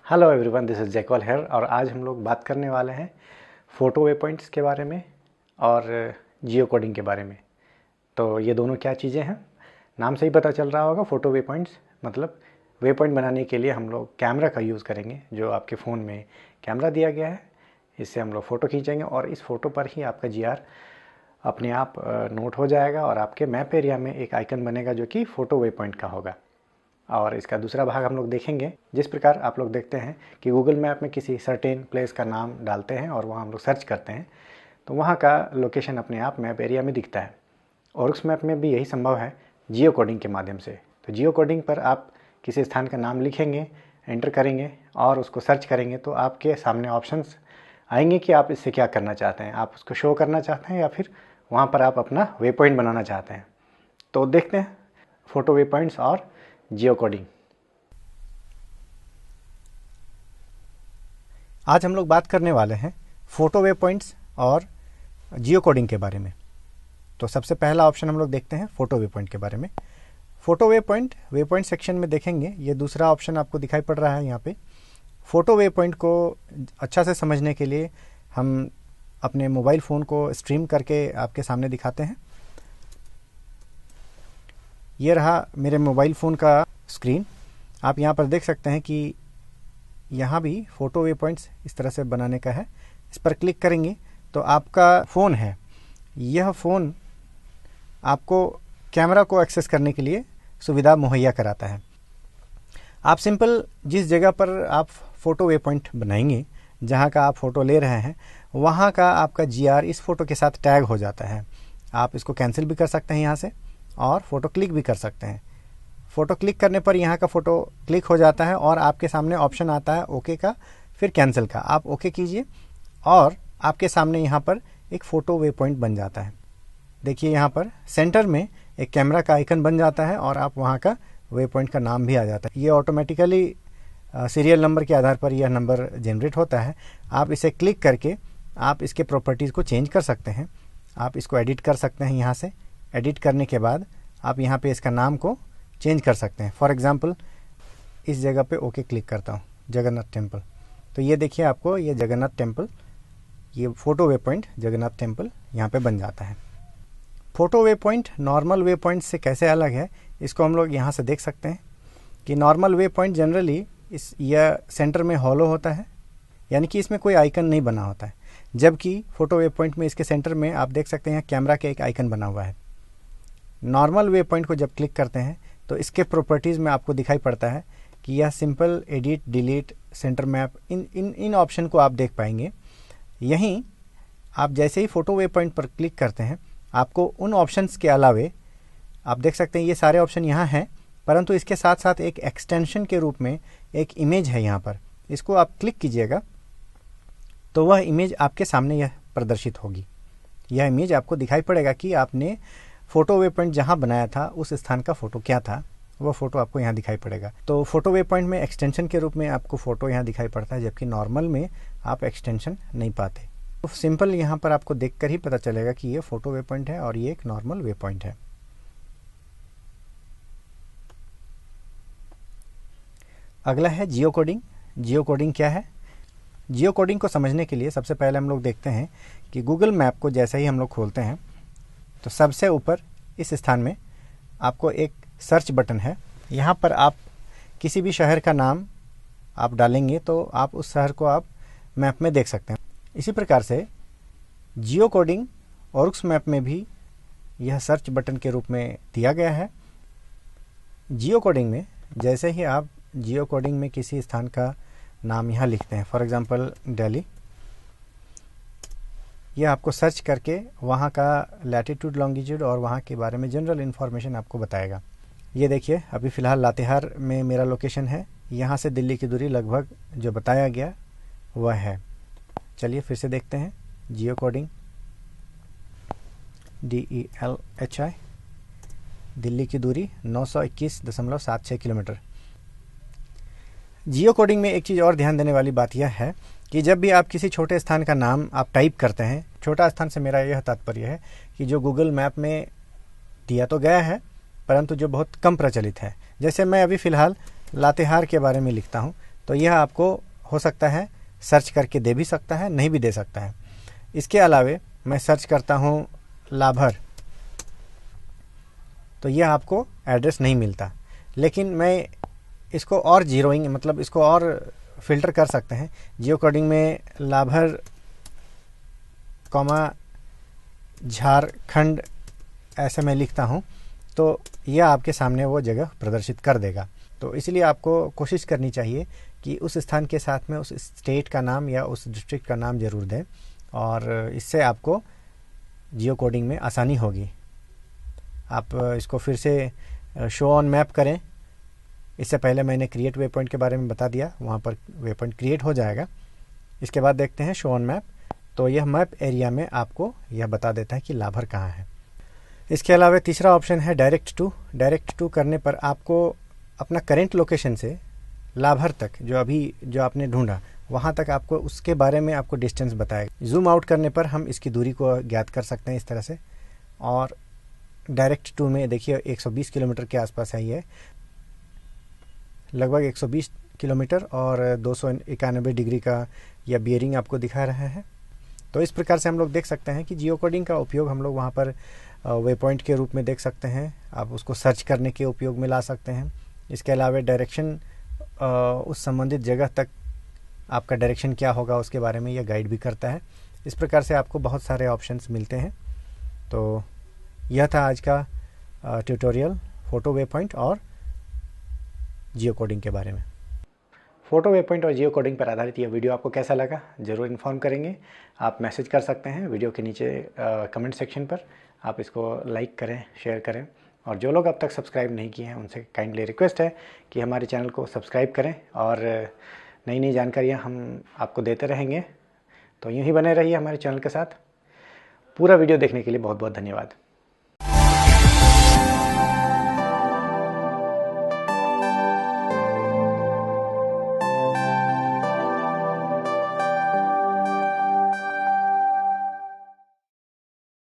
Hello everyone, this is Jackwal here और आज हम लोग बात करने वाले हैं फ़ोटो वे पॉइंट्स के बारे में और जियो कोडिंग के बारे में। तो ये दोनों क्या चीज़ें हैं, नाम से ही पता चल रहा होगा। फ़ोटो वे पॉइंट्स मतलब वे पॉइंट बनाने के लिए हम लोग कैमरा का यूज़ करेंगे। जो आपके फ़ोन में कैमरा दिया गया है, इससे हम लोग फ़ोटो खींचेंगे और इस फ़ोटो पर ही आपका जीआर अपने आप नोट हो जाएगा और आपके मैप एरिया में एक आइकन बनेगा जो कि फ़ोटो वे पॉइंट का होगा। और इसका दूसरा भाग हम लोग देखेंगे, जिस प्रकार आप लोग देखते हैं कि गूगल मैप में किसी सर्टेन प्लेस का नाम डालते हैं और वहाँ हम लोग सर्च करते हैं तो वहाँ का लोकेशन अपने आप मैप एरिया में दिखता है। और उस मैप में भी यही संभव है जियो कोडिंग के माध्यम से। तो जियो कोडिंग पर आप किसी स्थान का नाम लिखेंगे, एंटर करेंगे और उसको सर्च करेंगे तो आपके सामने ऑप्शंस आएंगे कि आप इससे क्या करना चाहते हैं। आप उसको शो करना चाहते हैं या फिर वहाँ पर आप अपना वे पॉइंट बनाना चाहते हैं। तो देखते हैं फ़ोटो वे पॉइंट्स और जियो कोडिंग। आज हम लोग बात करने वाले हैं फ़ोटो वे पॉइंट्स और जियो कोडिंग के बारे में। तो सबसे पहला ऑप्शन हम लोग देखते हैं फ़ोटो वे पॉइंट के बारे में। फ़ोटो वे पॉइंट सेक्शन में देखेंगे, ये दूसरा ऑप्शन आपको दिखाई पड़ रहा है यहाँ पे। फ़ोटो वे पॉइंट को अच्छा से समझने के लिए हम अपने मोबाइल फ़ोन को स्ट्रीम करके आपके सामने दिखाते हैं। ये रहा मेरे मोबाइल फ़ोन का स्क्रीन। आप यहाँ पर देख सकते हैं कि यहाँ भी फ़ोटो वे पॉइंट्स इस तरह से बनाने का है। इस पर क्लिक करेंगे तो आपका फ़ोन है, यह फ़ोन आपको कैमरा को एक्सेस करने के लिए सुविधा मुहैया कराता है। आप सिंपल जिस जगह पर आप फ़ोटो वे पॉइंट बनाएंगे, जहाँ का आप फ़ोटो ले रहे हैं, वहाँ का आपका जीआर इस फ़ोटो के साथ टैग हो जाता है। आप इसको कैंसिल भी कर सकते हैं यहाँ से और फ़ोटो क्लिक भी कर सकते हैं। फ़ोटो क्लिक करने पर यहाँ का फ़ोटो क्लिक हो जाता है और आपके सामने ऑप्शन आता है ओके का, फिर कैंसिल का। आप ओके कीजिए और आपके सामने यहाँ पर एक फ़ोटो वे पॉइंट बन जाता है। देखिए यहाँ पर सेंटर में एक कैमरा का आइकन बन जाता है और आप वहाँ का वे पॉइंट का नाम भी आ जाता है। ये ऑटोमेटिकली सीरियल नंबर के आधार पर यह नंबर जनरेट होता है। आप इसे क्लिक करके आप इसके प्रॉपर्टीज़ को चेंज कर सकते हैं। आप इसको एडिट कर सकते हैं। यहाँ से एडिट करने के बाद आप यहाँ पे इसका नाम को चेंज कर सकते हैं। फॉर एग्ज़ाम्पल इस जगह पे ओके क्लिक करता हूँ, जगन्नाथ टेम्पल। तो ये देखिए आपको ये जगन्नाथ टेम्पल, ये photo way point Jagannath temple यहाँ पे बन जाता है। Photo way point normal way point से कैसे अलग है, इसको हम लोग यहाँ से देख सकते हैं कि नॉर्मल वे पॉइंट जनरली यह सेंटर में हॉलो होता है, यानी कि इसमें कोई आइकन नहीं बना होता है। जबकि फ़ोटो वे पॉइंट में इसके सेंटर में आप देख सकते हैं कैमरा का एक आइकन बना हुआ है। नॉर्मल वे पॉइंट को जब क्लिक करते हैं तो इसके प्रॉपर्टीज़ में आपको दिखाई पड़ता है कि यह simple, edit, delete, center map, इन ऑप्शन को आप देख पाएंगे। यहीं आप जैसे ही फ़ोटो वे पॉइंट पर क्लिक करते हैं, आपको उन ऑप्शंस के अलावे आप देख सकते हैं ये सारे ऑप्शन यहाँ हैं, परंतु इसके साथ साथ एक एक्सटेंशन के रूप में एक इमेज है यहाँ पर। इसको आप क्लिक कीजिएगा तो वह इमेज आपके सामने यह प्रदर्शित होगी। यह इमेज आपको दिखाई पड़ेगा कि आपने फ़ोटो वे पॉइंट जहाँ बनाया था उस स्थान का फ़ोटो क्या था, वो फ़ोटो आपको यहाँ दिखाई पड़ेगा। तो फ़ोटो वे पॉइंट में एक्सटेंशन के रूप में आपको फ़ोटो यहाँ दिखाई पड़ता है, जबकि नॉर्मल में आप एक्सटेंशन नहीं पाते। तो सिंपल यहाँ पर आपको देखकर ही पता चलेगा कि ये फ़ोटो वे पॉइंट है और ये एक नॉर्मल वे पॉइंट है। अगला है जियो कोडिंग। जियो कोडिंग क्या है? जियो कोडिंग को समझने के लिए सबसे पहले हम लोग देखते हैं कि गूगल मैप को जैसे ही हम लोग खोलते हैं तो सबसे ऊपर इस स्थान में आपको एक सर्च बटन है। यहाँ पर आप किसी भी शहर का नाम आप डालेंगे तो आप उस शहर को आप मैप में देख सकते हैं। इसी प्रकार से जियो कोडिंग और उस मैप में भी यह सर्च बटन के रूप में दिया गया है। जियो कोडिंग में जैसे ही आप जियो कोडिंग में किसी स्थान का नाम यहाँ लिखते हैं, फॉर एग्ज़ाम्पल दिल्ली, यह आपको सर्च करके वहाँ का लैटिट्यूड, लॉन्गिट्यूड और वहाँ के बारे में जनरल इन्फॉर्मेशन आपको बताएगा। ये देखिए अभी फ़िलहाल लातेहार में मेरा लोकेशन है। यहाँ से दिल्ली की दूरी लगभग जो बताया गया वह है। चलिए फिर से देखते हैं जियो कोडिंग, DELHI, दिल्ली की दूरी 921.76 किलोमीटर। जियो कोडिंग में एक चीज़ और ध्यान देने वाली बात यह है कि जब भी आप किसी छोटे स्थान का नाम आप टाइप करते हैं, छोटा स्थान से मेरा यह तात्पर्य है कि जो गूगल मैप में दिया तो गया है परंतु जो बहुत कम प्रचलित है। जैसे मैं अभी फ़िलहाल लातेहार के बारे में लिखता हूँ तो यह आपको हो सकता है सर्च करके दे भी सकता है, नहीं भी दे सकता है। इसके अलावे मैं सर्च करता हूँ लाभर, तो यह आपको एड्रेस नहीं मिलता। लेकिन मैं इसको और जीरोइंग मतलब इसको और फिल्टर कर सकते हैं। जियो कोडिंग में लाभर कॉमा झारखंड ऐसे मैं लिखता हूँ तो यह आपके सामने वो जगह प्रदर्शित कर देगा। तो इसलिए आपको कोशिश करनी चाहिए कि उस स्थान के साथ में उस स्टेट का नाम या उस डिस्ट्रिक्ट का नाम ज़रूर दें, और इससे आपको जियो कोडिंग में आसानी होगी। आप इसको फिर से शो ऑन मैप करें। इससे पहले मैंने क्रिएट वे पॉइंट के बारे में बता दिया, वहाँ पर वे पॉइंट क्रिएट हो जाएगा। इसके बाद देखते हैं शो ऑन मैप, तो यह मैप एरिया में आपको यह बता देता है कि लाभर कहाँ है। इसके अलावा तीसरा ऑप्शन है डायरेक्ट टू करने पर आपको अपना करेंट लोकेशन से लाभर तक जो आपने ढूंढा वहाँ तक आपको उसके बारे में आपको डिस्टेंस बताएगा। जूम आउट करने पर हम इसकी दूरी को ज्ञात कर सकते हैं इस तरह से। और डायरेक्ट टू में देखिए 120 किलोमीटर के आसपास है, ये लगभग 120 किलोमीटर और 291 डिग्री का यह बियरिंग आपको दिखा रहा है। तो इस प्रकार से हम लोग देख सकते हैं कि जियो कोडिंग का उपयोग हम लोग वहाँ पर वे पॉइंट के रूप में देख सकते हैं। आप उसको सर्च करने के उपयोग में ला सकते हैं। इसके अलावा डायरेक्शन उस संबंधित जगह तक आपका डायरेक्शन क्या होगा उसके बारे में यह गाइड भी करता है। इस प्रकार से आपको बहुत सारे ऑप्शंस मिलते हैं। तो यह था आज का ट्यूटोरियल फोटो वे पॉइंट और जियो कोडिंग के बारे में। फोटो वे पॉइंट और जियो कोडिंग पर आधारित यह वीडियो आपको कैसा लगा ज़रूर इन्फॉर्म करेंगे। आप मैसेज कर सकते हैं वीडियो के नीचे कमेंट सेक्शन पर। आप इसको लाइक करें, शेयर करें, और जो लोग अब तक सब्सक्राइब नहीं किए हैं उनसे काइंडली रिक्वेस्ट है कि हमारे चैनल को सब्सक्राइब करें, और नई नई जानकारियाँ हम आपको देते रहेंगे। तो यूँ ही बने रहिए हमारे चैनल के साथ। पूरा वीडियो देखने के लिए बहुत बहुत धन्यवाद।